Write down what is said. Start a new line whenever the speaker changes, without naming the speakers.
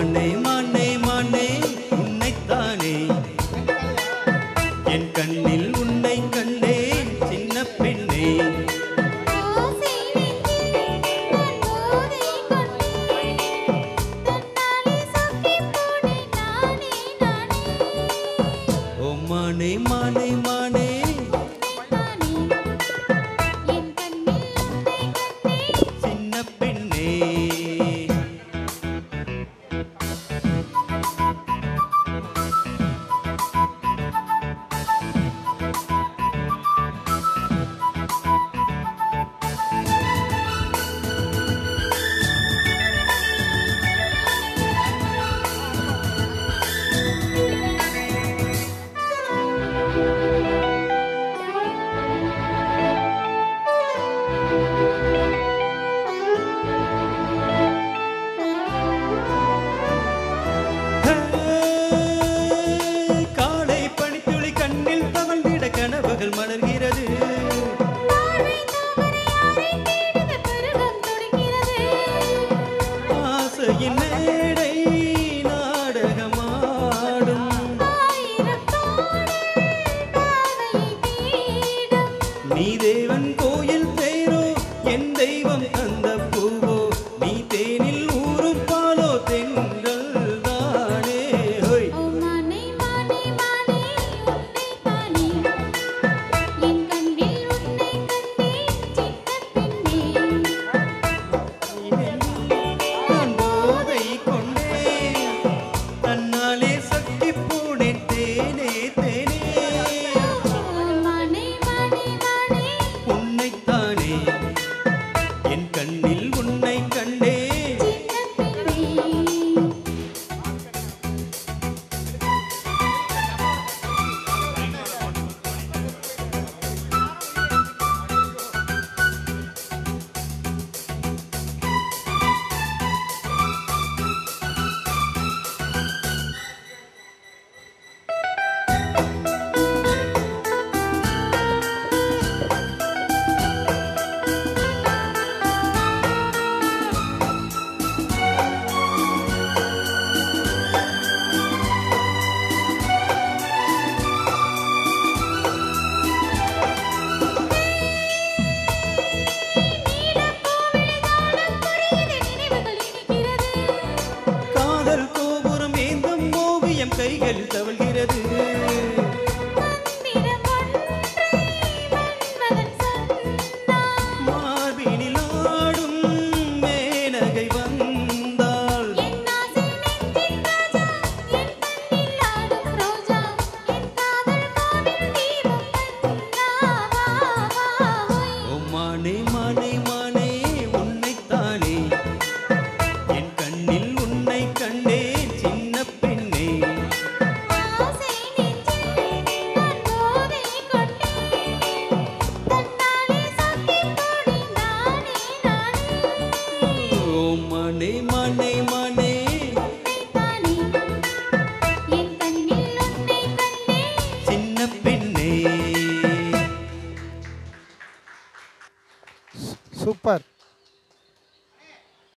மானே மானே மானே உன்னைத்தானே என் கண்ணில் உன்னை கண்டேன் சின்ன பெண்ணே ஓ மானே மானே மானே சின்ன பெண்ணே கனவுகள் மலர்கிறது ஆசையின் மேடை நாடகமாடும் நீ தேவன் கோயில் தேரோ என் தெய்வம் தந்த பூவோ நீ தேனில் ஊரும் பாலோ தெங்கள் தானே ஹோய் என் கண்ணில் உன்னை கண்டே கைகள் தவழ்கிறது மார்பினில் ஆடும் மேனகை வந்தாள் ஓ மானே மானே மானே உன்னைத்தானே என் கண்ணில் உன்னை கண்டேன் சின்ன பெண்ணே மானே மானே மானே சின்ன பெண்ணே
சூப்பர்.